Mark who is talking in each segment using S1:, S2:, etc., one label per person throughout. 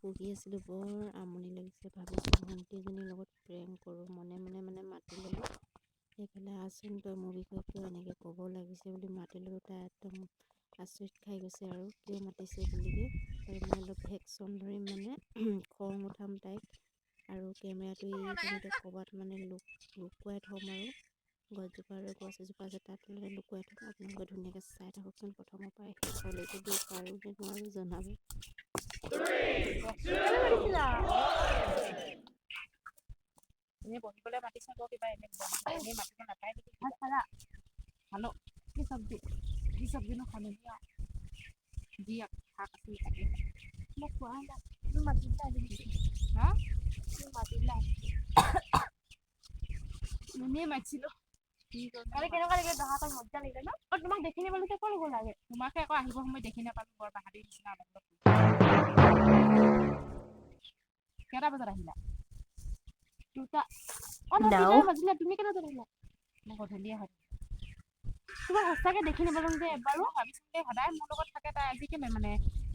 S1: পঢ়ি আছিলোঁ, বৰ আমনি লাগিছে। ভাবিছোঁ ভণ্টি এজনীৰ লগত প্ৰেম কৰোঁ। মনে মনে মাতি ল'লোঁ। সেইফালে আচোন তই মোৰ বিষয়ে কিয় এনেকৈ ক'ব লাগিছে বুলি মাতিলোঁ। তাই একদম আচৰিত খাই গৈছে আৰু কিয় মাতিছে বুলিকে। আৰু মই অলপ ভেকশ্যন ধৰিম খং উঠাম তাইক, আৰু কেমেৰাটো এইখিনিতে ক'ৰবাত লুকুৱাই থ'ম আৰু গছজোপা আৰু গছ এজোপা আছে তাত লুকুৱাই থ'ম। আপোনালোকে ধুনীয়াকৈ চাই থাককচোন প্ৰথমৰ পৰাই শেষলৈকে গৈ পাৰোঁ নে নোৱাৰোঁ জনাব।
S2: এনেই বহিবলৈ মাতিছে আকৌ কিবা এনেই মাতিব নাপায় নেকি? ভাত খালা? খালোঁ। কি চব্জিনো খালোঁ যি শাক আছিল তাকে মোক খোৱা নাই। তুমি মাতিলা হা? তুমি মাতিলা এনেই মাতিছিলোঁ। কালি কেনেকুৱা লাগিলে দহাখন মজা লাগিলে ন? তোমাক দেখি নাপালোঁ যে ক'ত গ'ল লাগে? তোমাকে আকৌ আহিব সময়ত দেখি নাপালোঁ, বৰ বাহাদুৰি নিচিনা অলপ। কেইটা বজাত আহিলা? 2টা।
S3: Hello.
S2: বাজিলে। তুমি কেইটা বজাত আহিলা? মই গধূলিয়ে হয়। তোমাক সঁচাকৈ দেখি নাপালোঁ যে এবাৰো। ভাবিছোঁ যে সদায় মোৰ লগত থাকে, তাই আজি কেলে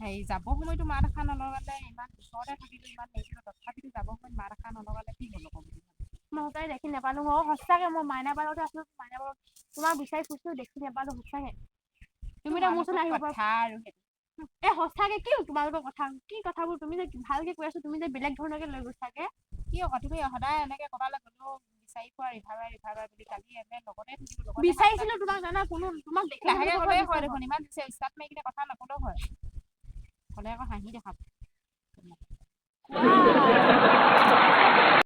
S2: হেৰি যাব সময়তো মাত এষাৰ নলগালে, ইমান ওচৰতে থাকিলোঁ, ইমান হেৰি তথাপিতো যাব সময়ত মাত এষাৰ নলগালে কি হ'ল আকৌ? মই সঁচাকৈ দেখি নাপালোঁ। সঁচাকৈ মই মাইনা বাৰতে আছিলোঁ, মাইনা বাৰত তোমাক বিচাৰি ফুৰিছোঁ, দেখি নাপালোঁ সঁচাকৈ। তুমি এতিয়া মোৰ ওচৰলৈ আহিব পাৰা আৰু সঁচাকৈ কি হ'ল তোমালোকৰ কথা? কি কথাবোৰ তুমি যে ভালকৈ কৈ আছোঁ, তুমি যে বেলেগ ধৰণকৈ লৈ গৈছাগে। কি আকৌ তুমি সদায় এনেকৈ ক'বালৈ গ'লেও বিচাৰি পোৱা ৰিভাৰ বুলি কালি এনে লগতে থাকিলোঁ। বিচাৰিছিলোঁ তোমাক, জানা কোনো তোমাক দেখি লাহেকৈ গ'লেই হয় দেখোন, ইমান ষ্টাৰ্ট মাৰি কিনে কথা নক'লেও হয়। ক'লে আকৌ হাঁহি দেখাব।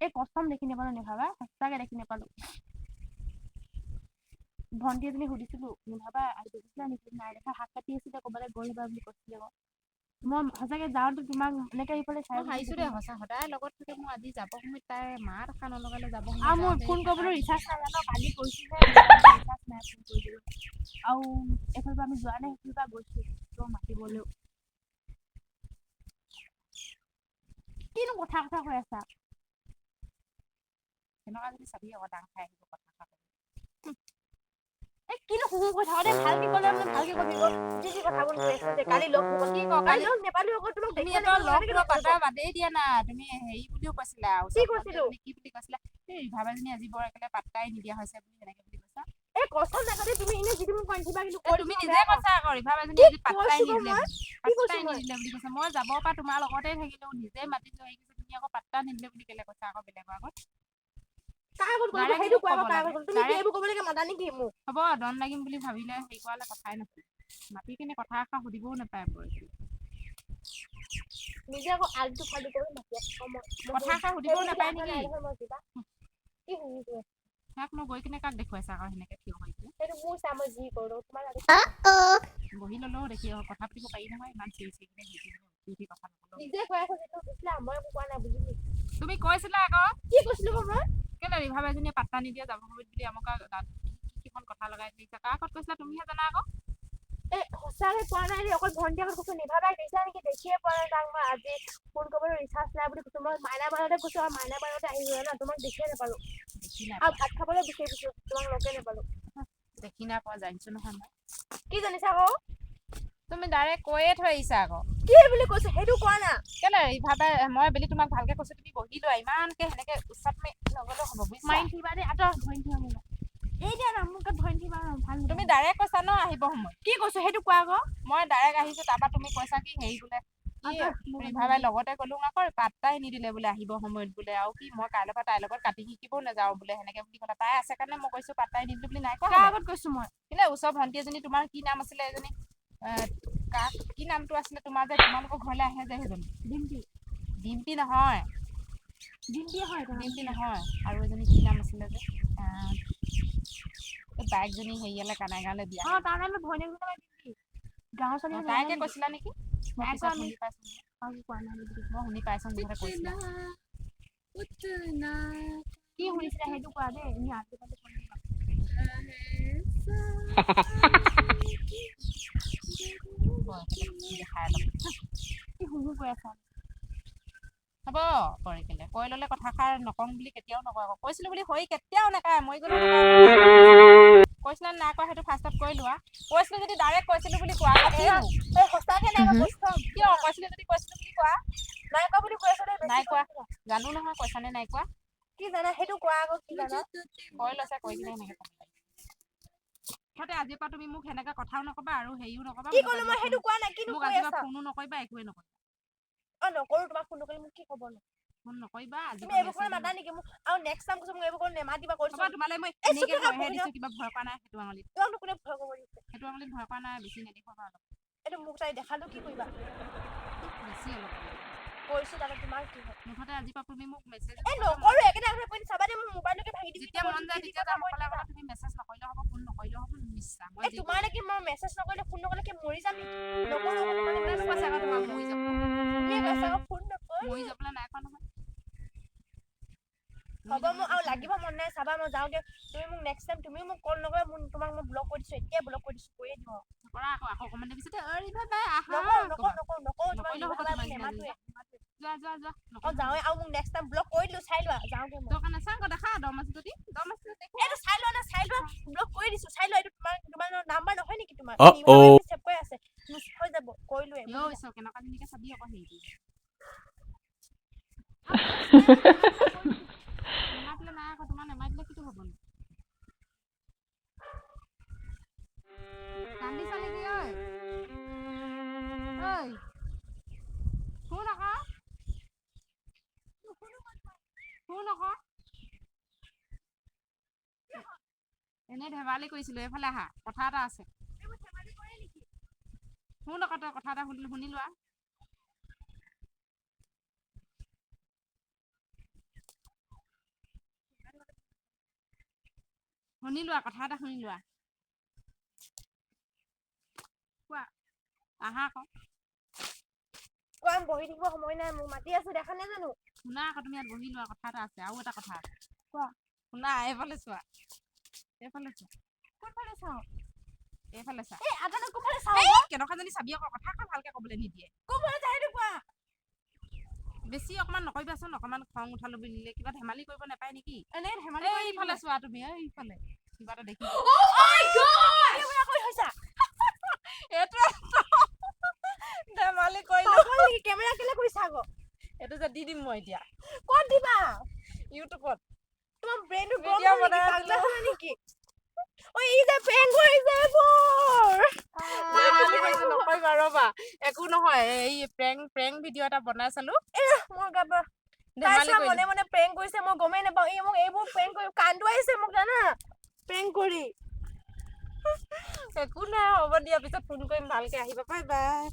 S2: এই কষ্টম দেখি নাপালোঁ নিভাবা, সঁচাকৈ দেখি নাপালোঁ। ভণ্টি এজনী সুধিছিলোঁ, নিভাবা দেখিছিলা নেকি? নাই দেখা, হাত কাটি আছিলে, ক'ৰবালৈ গ'লিবা বুলি কৈছিলে আকৌ। মই সঁচাকৈ যাওঁতে তোমাক এনেকৈ এইফালে চাই আহিছোঁ দেই। সঁচা সদায় লগত থাকে। মই আজি যাব সময়ত তাই মাত এষাৰ নলগালে যাব সময়ত। আৰু মই ফোন কৰিবলৈ ৰিচাৰ্জ নাই জানো, কালি কৰিছোঁহে ৰিচাৰ্জ নাই ফোন কৰিবলৈ। আৰু এইফালৰ পৰা আমি যোৱা নাই, সেইফালৰ পৰা গৈছোঁ তো মাতিবলৈও। কিনো কথা কৈ আছা? তেনেকুৱা যদি চাবি আকৌ ডাঙৰ খাই আহিব কথা। কিনো সুখো কৈ থাক দে, ভালকৈ ক'লে ভালকৈ ক'বি আকৌ। যি কথাবোৰ কৈ আছোঁ যে কালি লগ ধৰিব কি কওঁ? কালি লগ নেপালোঁ আকৌ তোমাক দেখি লগ পাতা বাদেই দিয়া না। তুমি হেৰি বুলিও কৈছিলা, কি কৈছিলোঁ? কি বুলি কৈছিলা? এই ৰিভাবাজনী আজি বৰ একেবাৰে পাত্তাই নিদিয়া হৈছে বুলি এনেকৈ বুলি কৈছা। এই কষ্ট নাথাকে তুমি এনে যিটো মোক কৈ থাকিবা, কিন্তু তুমি নিজে কৈছা আকৌ ৰিভাবাজনী আজি পাত্তাই নিদিলে বুলি কৈছা। মই যাব পৰা তোমাৰ লগতে থাকিলোঁ, নিজে মাতিছোঁ, হেৰি কৰিছোঁ, তুমি আকৌ পাত্তা নিদিলে বুলি কেলে কৈছা আকৌ বেলেগৰ আগত? হ'ব দন লাগিম বুলি ভাবিলে হেৰি কৰালে কথাই নাছিলে। মাতি কিনে কথা এষাৰ সুধিবও নাপায় নিজে আকৌ আলটু ফালটু কৰি মাতি কথা এষাৰ সুধিবও নাপায় নেকি? কি শুনিছোঁ? তাক মই গৈ কিনে কাক দেখুৱাইছা আকৌ সেনেকে থিয় হৈ কিনে? সেইটো মোৰ চা, মই যি কৰোঁ তোমাৰ
S3: Uh-oh.
S2: বহি ল'লেও দেখি কথা পাতিব পাৰি নহয়, ইমান চিৰি চিৰি কথা নক'লেও। নিজে কৈ আছা যিটো কৈছিলা, মই একো কোৱা নাই বুজিলি? তুমি কৈছিলা আকৌ। কি কৈছিলোঁ মই? কেলে ৰিভাবাজনীয়ে পাত্তা নিদিয়ে যাব সময়ত বুলি আমাক কিখন কথা লগাই দিছা? কাৰ আগত কৈছিলা তুমিহে জানা আকৌ। এই সঁচাকৈ কোৱা নাই দেই, অকল ভণ্টি আগত কৈছোঁ। নিভাবাই দিছা নেকি? দেখিয়ে পোৱা নাই তাক মই আজি ফোন কৰিবলৈ ৰিচাৰ্জ নাই বুলি কৈছোঁ। মই মাইনা বাৰতে কৈছোঁ আৰু মাইনা বাৰতে আহিলোঁ না, তোমাক দেখিয়ে নাপালোঁ। আৰু ভাত খাবলৈ বিচাৰি ফুৰিছোঁ, তোমাক লগে নাপালোঁ। দেখি নাই পোৱা জানিছোঁ নহয় মই। কি জানিছা আকৌ? তুমি ডাইৰেক্ট কৈয়ে থৈ আহিছা আকৌ। কি বুলি কৈছোঁ সেইটো কোৱা না। কেলে ৰিভাবাই মই বুলি তোমাক ভালকৈ কৈছোঁ, তুমি বহি লোৱা। ইমানকৈ সেনেকৈ উৎসাপ মাৰি নগ'লেও হ'ব বুজিছা? মাৰি থাকিবা দেই, আঁতৰ ভৰি থাকিবা মোৰ। এই দিয়া না মোৰ ভৰি থাকিবা ভাল। তুমি ডাইৰেক্ট কৈছা ন আহিব সময়ত। কি কৈছোঁ সেইটো কোৱা আকৌ। মই ডাইৰেক্ট আহিছোঁ, তাৰপৰা তুমি কৈছা কি হেৰি বোলে ৰিভাবাই লগতে গ'লো আকৌ পাত্তাই নিদিলে বোলে আহিব সময়ত বোলে, আৰু কি মই কাইলৈৰ পৰা তাইৰ লগত কাটি শিকিবও নাযাওঁ বোলে সেনেকে বুলি ক'লা। তাই আছে কাৰণে মই কৈছোঁ পাত্তাই নিদিলোঁ বুলি নাই কোৱা। কাৰ আগত কৈছোঁ মই? কেলে ওচৰৰ ভণ্টি এজনী, তোমাৰ কি নাম আছিলে এজনী? কি নামটো আছিলে তোমাৰ যে তোমালোকৰ ঘৰলৈ আহে যে সেইজনী? ডিম্পী। ডিম্পী নহয়, ডিম্পী নহয়, আৰু এজনী কি নাম আছিলে যে? বাইকজনী হেৰিয়ালৈ কানাইগাঁৱলৈ বিয়া হ'ল। তাৰ নামটো ভনীয়েক ডিম্পী। গাঁৱৰ ছোৱালী তাইকে কৈছিলা নেকি? মই পিছত শুনি পাইছোঁ। মই শুনি পাইছোঁ মুঠতে কৈছিলা। কি শুনিছিলা সেইটো কোৱা দেই, এনে আজে বাজে কৈ নাথাকিবা। কি শুনি কৈ আছা? হ'ব কৰি কেলে কৈ ল'লে কথাষাৰ নকওঁ বুলি কেতিয়াও নকয় আকৌ। কৈছিলোঁ বুলি হৈ কেতিয়াও নাকায়, মই গ'লেও কৈছিলা নাই কোৱা সেইটো ফাৰ্ষ্টত কৈ লোৱা। কৈছিলোঁ যদি ডাইৰেক্ট কৈছিলোঁ বুলি কোৱা। সঁচাকৈ নাই কৈছোঁ। কিয় কৈছিলোঁ যদি কৈছিলোঁ বুলি কোৱা। নাই কোৱা নাই কোৱা জানো নহয় কৈছা নে নাই কোৱা
S3: কি জানা সেইটো কোৱা আকৌ কি জানা
S2: কৈ লৈছা কৈ কিনে এনেকে সিহঁতে আজিৰ পৰা তুমি মোক সেনেকে কথাও নকবা আৰু হেৰিও নকবা
S3: কি ক'লো মই সেইটো কোৱা নাই কিনো
S2: মোক
S3: কৈ
S2: আজিৰ পৰা
S3: আছা
S2: ফোনো নকৰিবা একোৱে নকৰিবা
S3: নকৰো তোমাক ফোন নকৰি মোক কি খবৰ নো
S2: ফোন নকৰিবা আজিৰ
S3: তুমি
S2: পৰা
S3: এইবোৰ কৰি মাতা নেকি মোক আৰু নেক্সট টাইম কৈছো মোক এইবোৰ কৰি নেমাতিবা কৈছো
S2: হ'ব তোমালৈ মই
S3: এই চুপ
S2: এনেকে
S3: থাকা
S2: ভয়হে দিছো কিবা ভয় কৰা নাই সেইটো আঙুলিত
S3: তোমাক কোনে ভয় কৰিব দিছে
S2: সেইটো আঙুলিত ভয় কৰা নাই বেছি নেদেখুৱাবা অলপ
S3: এইটো মোক তাই দেখালো কি কৰিবা
S2: বেছি অলপ
S3: কৈছো তাতে তোমাৰ কি হয়
S2: মুঠতে আজিৰ পৰা তুমি মোক মেছেজ
S3: নকৰো একেটা কথা কৈ চাবা দে মোৰ মোবাইলকে ভাগি দিছি
S2: যেতিয়া মন যায় তেতিয়া যাম অকলে অকলে তুমি মেছেজ নকৰিলে হ'ব ফোন নকৰিলেও হ'ব নিশ্চয় মই
S3: তোমাৰ নেকি মই মেছেজ নকৰিলে ফোন নকৰিলে কি মৰি যাম নেকি নকৰো
S2: কোনেনো কৈছে আকৌ তোমাৰ মৰি যাব
S3: তুমি কৈছা আকৌ ফোন নকৰো
S2: মৰি যাবলৈ নাই কোৱা নহয়
S3: হ'ব মোক আৰু লাগিব মন নাই চাবা মই যাওঁগে তুমি মোক নেক্সট টাইম তুমিও মোক কল নকৰা তোমাক মই ব্লক কৰি দিছো এতিয়া ব্লক কৰি দিছো কৈয়ে দিওঁ
S2: কৰা আকৌ অকমান দেৰি পিছতে অৰিবা বাই আহা
S3: নকৰো তোমাক
S2: নকৰিলেও হ'ব তোমাৰ
S3: নেমাতোৱে
S2: যোৱা
S3: যাওঁৱে আৰু মোক নেক্সট টাইম ব্লক কৰি দিলো চাই লোৱা যাওঁগে মই
S2: দোকান আছে আকৌ দেখা দম আছে যদি
S3: এইটো চাই লোৱা না চাই লোৱা ব্লক কৰি দিছো চাই লোৱা এইটো তোমাৰ নাম্বাৰ নহয় নেকি তোমাৰ ছেভ কৰি আছে হৈ যাব কৰিলোৱে
S2: কেনেকুৱা ধুনীয়াকে চাবি আকৌ হেৰি নেমাতিলে নাই আকৌ তোমাৰ নেমাতিলে কিটো হ'ব নো কান্দিছা নেকি ঐ শুন আকৌ এনেই ধেমালি কৰিছিলো এইফালে আহা কথা এটা আছে শুন আকৌ তই কথা এটা শুনি লোৱা কথা এটা শুনি লোৱা কোৱা আহা আকৌ
S3: কোৱা বহি থাকিব সময় নাই মোক মাতি আছো দেখা নাই জানো
S2: শুনা আকৌ তুমি ইয়াত বহি লোৱা কথা এটা আছে আৰু এটা কথা আছে
S3: কোৱা
S2: শুনা এইফালে চোৱা কোনফালে চাওঁ এইফালে চা
S3: এই আটানো কোনফালে চাওঁ
S2: কেনেকুৱা জানি চাবি আকৌ কথা ভালকে ক'বলৈ নিদিয়ে
S3: কোনফালে চাই সেইটো কোৱা
S2: বেছি অকমান নকৰিবাচোন অকমান খং উঠালো বুলিলে কিবা ধেমালি কৰিব নাপায় নেকি
S3: এনে ধেমালি
S2: এইফালে চোৱা তুমি এইফালে কিবা এটা দেখি ধেমালি কৰিলো
S3: কেমেৰা কেলে কৰিছা আকৌ
S2: এইটো যে দি দিম মই এতিয়া
S3: ক'ত দিবা
S2: ইউটিউবত
S3: তোমাৰ ব্ৰেইনটো
S2: ভিডিঅ'
S3: গৰম
S2: বনাই
S3: পাগলা হয় নেকি ঐ ই যে প্ৰেংক কৰিছে
S2: নকৰিবা ৰ'বা একো নহয় এই প্ৰেংক ভিডিঅ' এটা বনাই চালো
S3: মোৰ গাবা
S2: ধেমালি কৰিলো
S3: মনে মনে প্ৰেংক কৰিছে মই গমেই নাপাওঁ ই মোক এইবোৰ প্ৰেংক কৰি কান্দুৱাইছে মোক জানা প্ৰেংক কৰি
S2: একো নাই হ'ব দিয়া পিছত ফোন কৰিম ভালকে আহিবা বাই বাই